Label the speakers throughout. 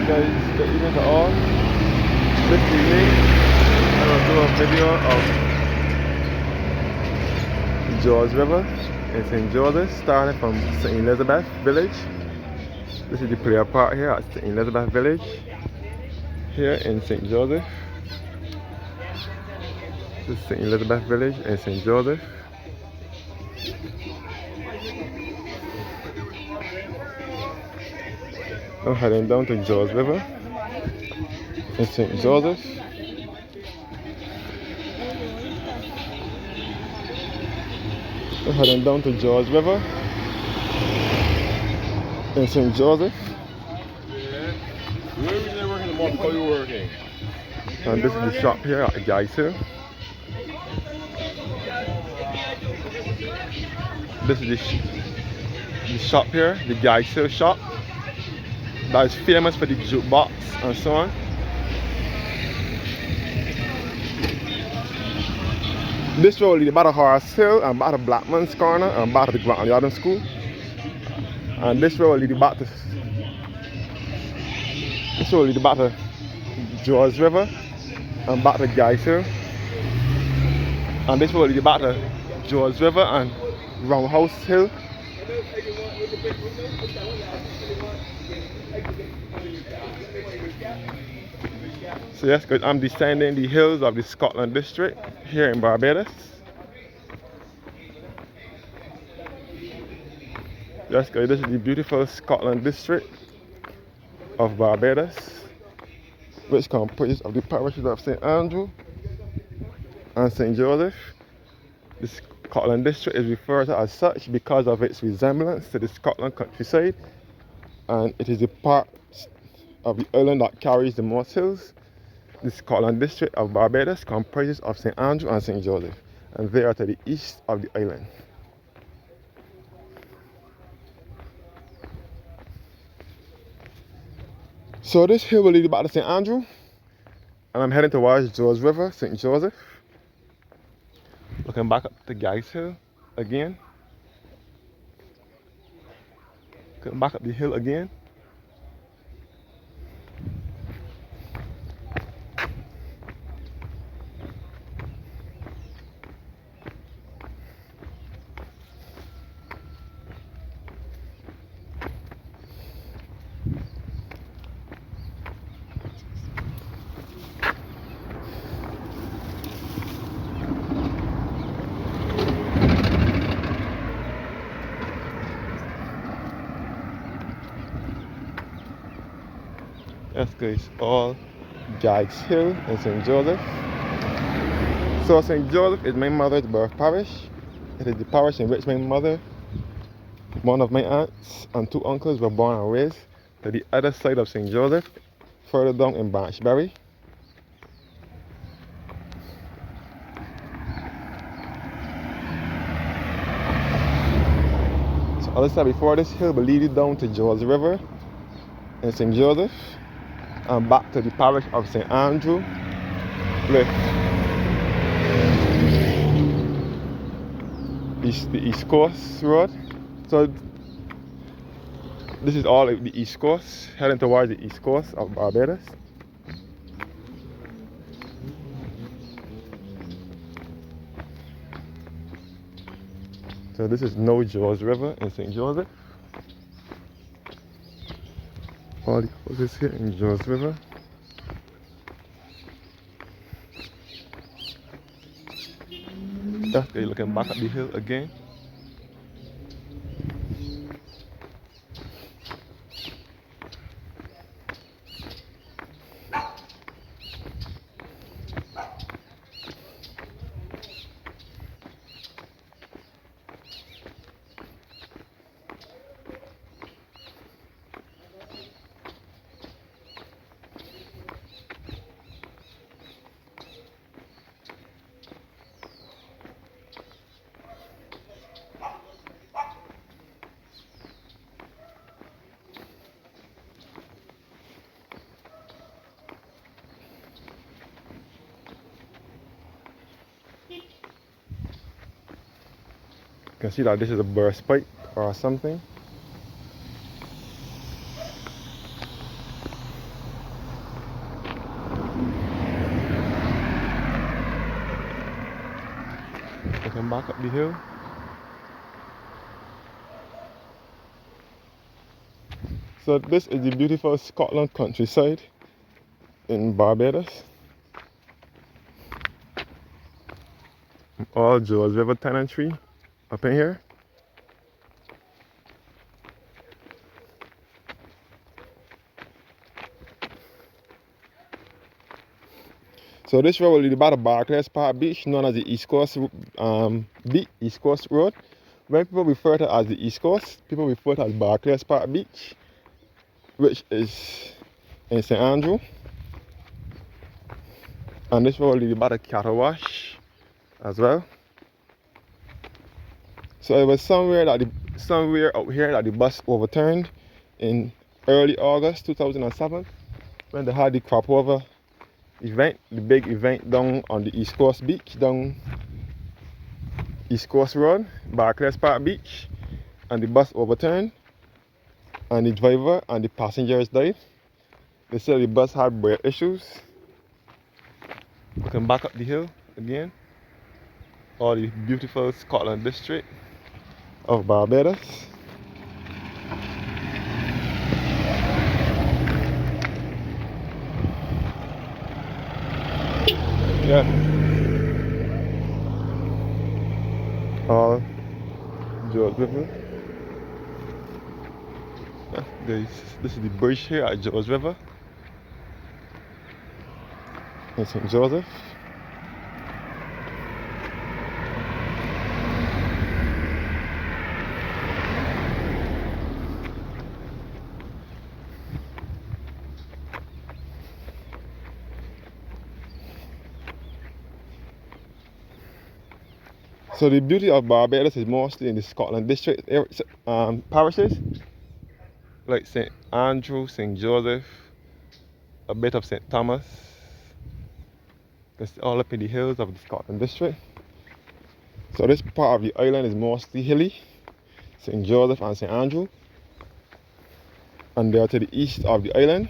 Speaker 1: guys, good evening to all. This evening, I'm going to do a video of George River in St. George's, starting from St. Elizabeth Village. This is the player part here at St. Elizabeth Village, here in St. Joseph. This is St. Elizabeth Village in St. Joseph. I'm heading down to George River in St. Joseph. I'm heading down to George River in St. Joseph.
Speaker 2: Where was you working tomorrow before you were working?
Speaker 1: And this is the shop here at the Guys Hill. This is the shop here, the Guys Hill shop. That is famous for the jukebox and so on. This road leads back to Horace Hill and back to Blackman's Corner and back to the Grant Yarding School. And this road leads back to George River and back to Guys Hill. And this road leads back to George River and Roundhouse Hill. So yes, guys, I'm descending the hills of the Scotland district here in Barbados. Yes, guys, this is the beautiful Scotland district of Barbados, which comprises of the parishes of St. Andrew and St. Joseph. The Scotland district is referred to as such because of its resemblance to the Scotland countryside, and it is the part of the island that carries the most hills. The Scotland district of Barbados comprises of St. Andrew and St. Joseph, and they are to the east of the island. So this hill will lead back to St. Andrew, and I'm heading towards George River, St. Joseph. Looking back up the Guys Hill again. Looking back up the hill again. Yes, guys, all Guys Hill in St. Joseph. So St. Joseph is my mother's birth parish. It is the parish in which my mother, one of my aunts, and two uncles were born and raised to the other side of St. Joseph, further down in Branchbury. So as I said before, this hill will lead you down to George River in St. Joseph and back to the parish of St. Andrew with the East Coast Road. So this is all the East Coast, heading towards the East Coast of Barbados. So this is No George River in St. Joseph. All the houses here in George River. Okay, looking back at the hill again. You can see that this is a burst pipe or something. Come back up the hill. So this is the beautiful Scotland countryside in Barbados. All George River tenantry up in here. So this road will lead about the Barclays Park Beach, known as the East Coast East Coast Road. When people refer to it as the East Coast, people refer to it as Barclays Park Beach, which is in St. Andrew. And this road will lead about the cattle wash as well. So it was somewhere out here that the bus overturned in early August 2007 when they had the crop over event, the big event down on the East Coast Beach, down East Coast Road, Barclays Park Beach, and the bus overturned and the driver and the passengers died. They said the bus had brake issues. We can back up the hill again. All the beautiful Scotland district of Barbados. Yeah. All George River. Yeah, this is the bridge here at George River in St. Joseph. So the beauty of Barbados is mostly in the Scotland district parishes, like St. Andrew, St. Joseph, a bit of St. Thomas. It's all up in the hills of the Scotland district. So this part of the island is mostly hilly, St. Joseph and St. Andrew. And they are to the east of the island.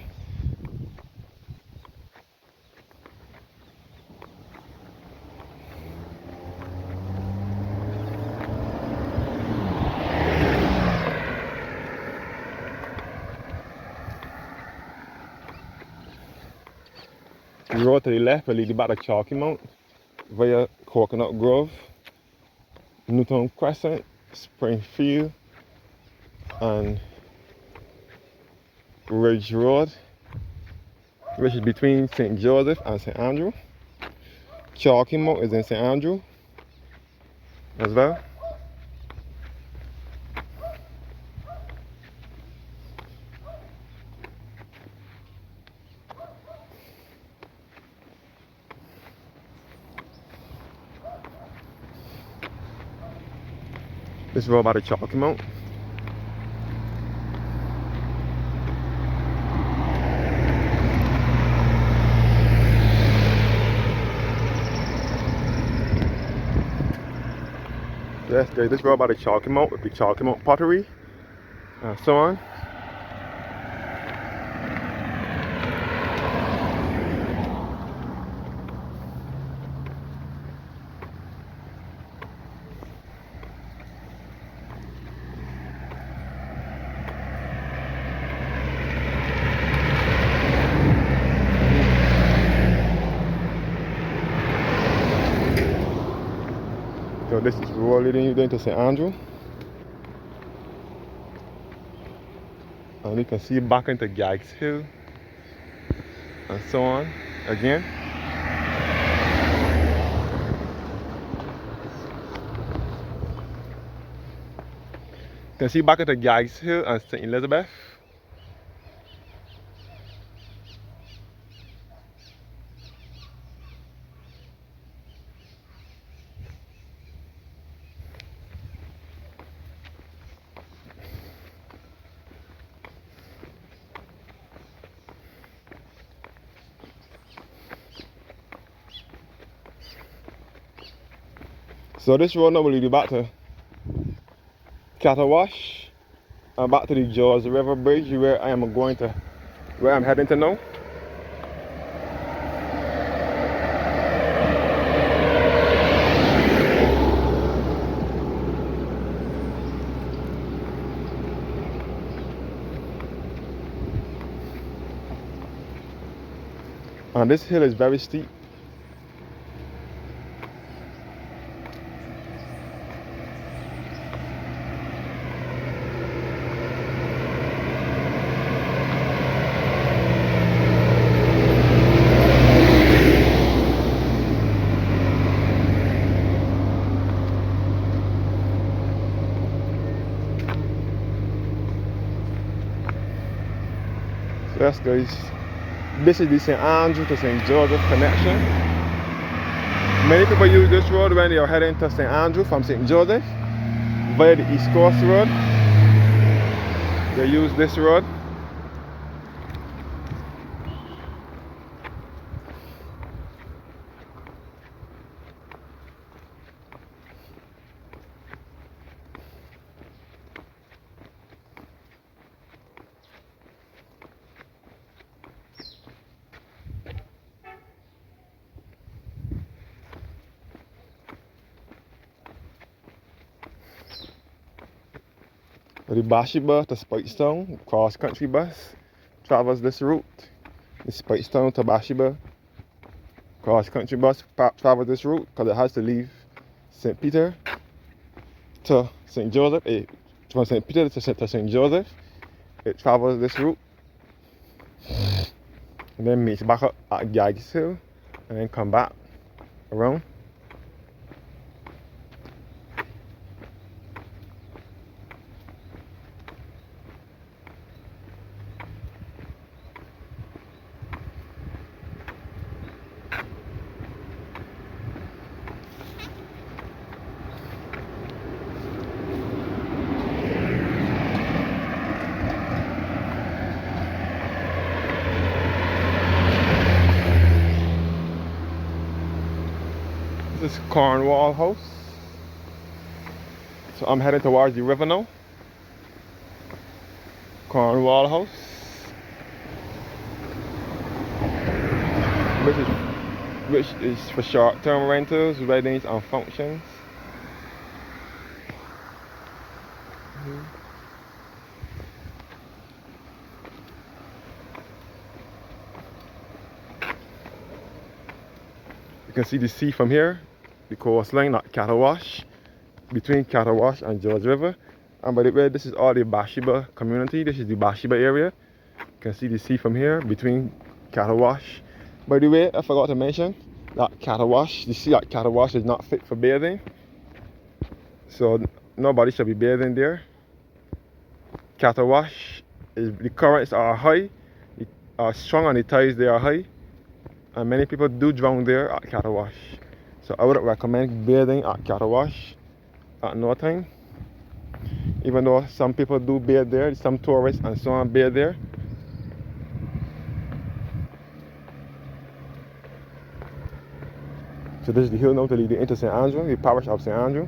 Speaker 1: The road to the left will lead you back to Chalky Mount via Coconut Grove, Newtown Crescent, Springfield, and Ridge Road, which is between St. Joseph and St. Andrew. Chalky Mount is in St. Andrew as well. This road by the Chalky Mount. Yes, there's this road by the Chalky Mount with the Chalky Mount pottery and so on. So this is road leading you down to St. Andrew. And you can see back into Gags Hill and so on again. You can see back into Gags Hill and St. Elizabeth. So this road now will lead you back to Cattle Wash and back to the George River Bridge where I'm heading to now. And this hill is very steep. So that's guys. This is the St. Andrew to St. Joseph connection. Many people use this road when they are heading to St. Andrew from St. Joseph via the East Coast Road. They use this road. The Bathsheba to Spikestone cross country bus travels this route. The Spikestone to Bathsheba cross country bus travels this route because it has to leave St. Peter to St. Joseph. From St. Peter to St. Joseph, it travels this route and then meets back up at Gags Hill and then come back around. This is Cornwall House. So I'm heading towards the river now. Cornwall House. Which is for short-term rentals, weddings and functions. You can see the sea from here, the coastline at Cattle between Cattle and George River. And by the way, this is all the Bathsheba community. This is the Bathsheba area. You can see the sea from here between Cattle. By the way, I forgot to mention that the sea at Cattle is not fit for bathing. So nobody should be bathing there. Cattle the currents are high, are strong, and the tides they are high. And many people do drown there at Cattle. So I wouldn't recommend bathing at Cattle at no time. Even though some people do bathe there, some tourists and so on bathe there. So this is the hill now to lead into St. Andrew, the parish of St. Andrew.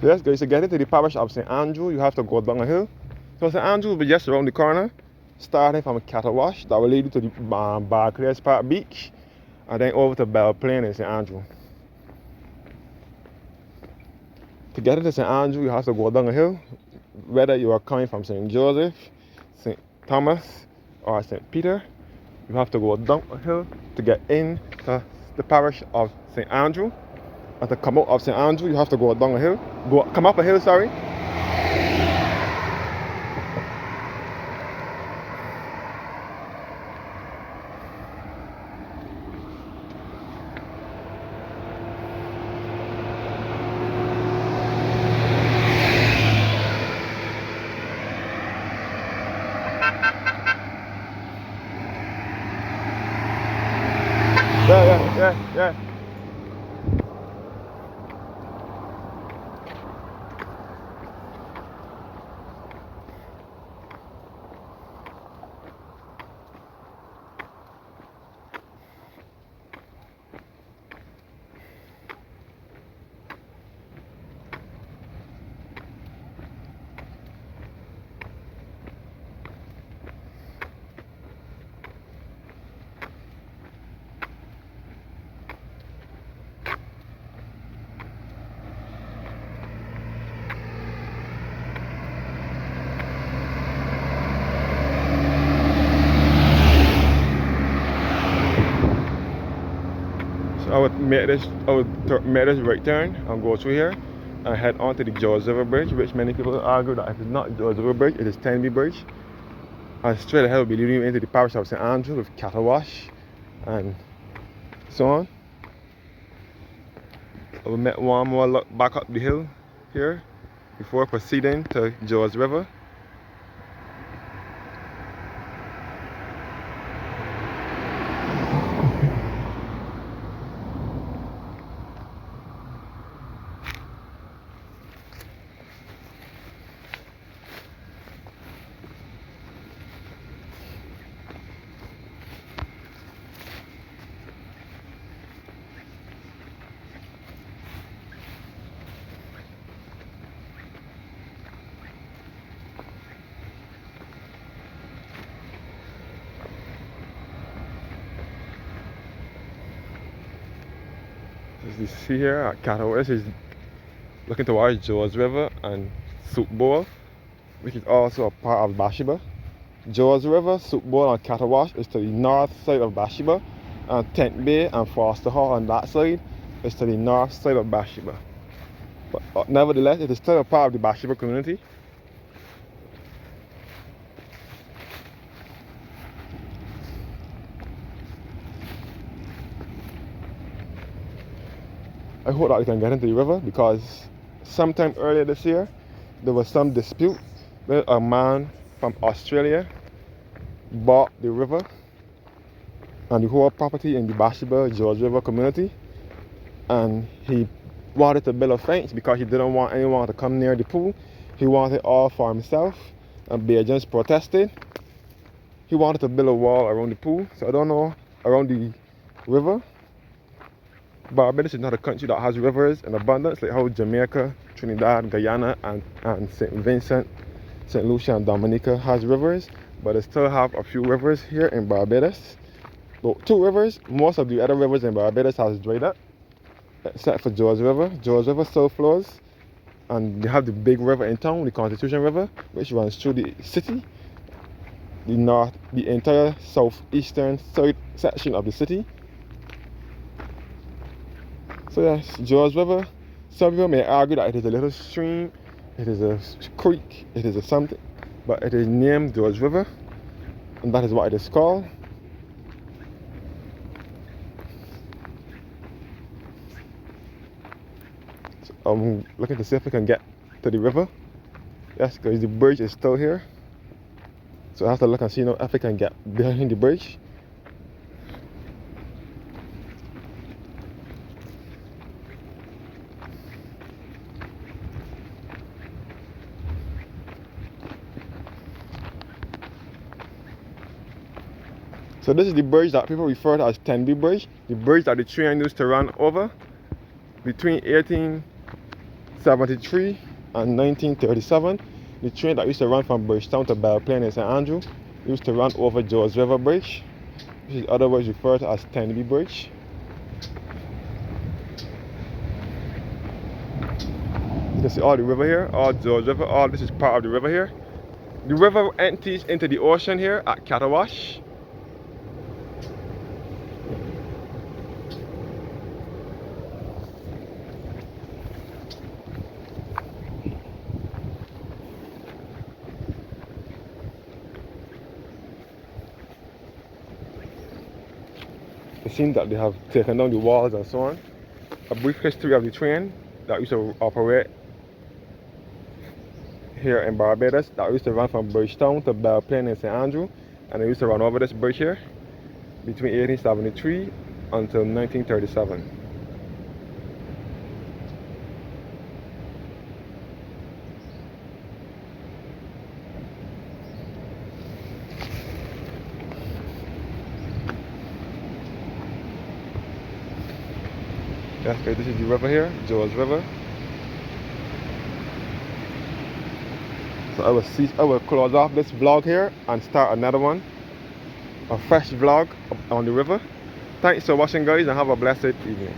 Speaker 1: So yes guys, to get into the parish of St. Andrew, you have to go down a hill. So St. Andrew will be just around the corner, starting from Cattle Wash, that will lead you to the Barclays Park Beach, and then over to Belle Plaine in St. Andrew. To get into St. Andrew, you have to go down a hill, whether you are coming from St. Joseph, St. Thomas, or St. Peter. You have to go down a hill to get into the parish of St. Andrew. And to come out of St. Andrew, you have to go down a hill. Come up a hill, sorry. Yeah. make this right turn and go through here and head on to the George River Bridge, which many people argue that it is not George River Bridge, it is Tenby Bridge. And straight ahead will be leading you into the parish of St. Andrew with cattle wash and so on. We'll make one more look back up the hill here before proceeding to George River. As you see here at Cattle, this is looking towards George River and Soup Bowl, which is also a part of Bathsheba. George River, Soup Bowl and Cattle Wash is to the north side of Bathsheba, and Tent Bay and Foster Hall on that side is to the north side of Bathsheba. But nevertheless, it is still a part of the Bathsheba community. I hope that we can get into the river because sometime earlier this year there was some dispute where a man from Australia bought the river and the whole property in the Bathsheba George River community, and he wanted to build a fence because he didn't want anyone to come near the pool. He wanted it all for himself, and Bajans protested. He wanted to build a wall around the pool, so I don't know, around the river. Barbados is not a country that has rivers in abundance like how Jamaica, Trinidad, Guyana, and St. Vincent, St. Lucia, and Dominica has rivers, but they still have a few rivers here in Barbados. So 2 rivers. Most of the other rivers in Barbados has dried up, except for George River. George River still flows, and they have the big river in town, the Constitution River, which runs through the city, the entire southeastern side section of the city. So yes, George River, some people may argue that it is a little stream, it is a creek, it is a something, but it is named George River, and that is what it is called. So I'm looking to see if we can get to the river. Yes, because the bridge is still here. So I have to look and see if we can get behind the bridge. So this is the bridge that people refer to as Tenby Bridge, the bridge that the train used to run over between 1873 and 1937. The train that used to run from Bridgetown to Belplain in St. Andrew used to run over George River Bridge, which is otherwise referred to as Tenby Bridge. You can see all the river here, all George River, all this is part of the river here. The river empties into the ocean here at Cattle Wash. It seems that they have taken down the walls and so on. A brief history of the train that used to operate here in Barbados, that used to run from Bridgetown to Belplain in St. Andrew, and they used to run over this bridge here between 1873 until 1937. Yes, okay, this is the river here, George River. So I will close off this vlog here and start another one, a fresh vlog on the river. Thanks for watching, guys, and have a blessed evening.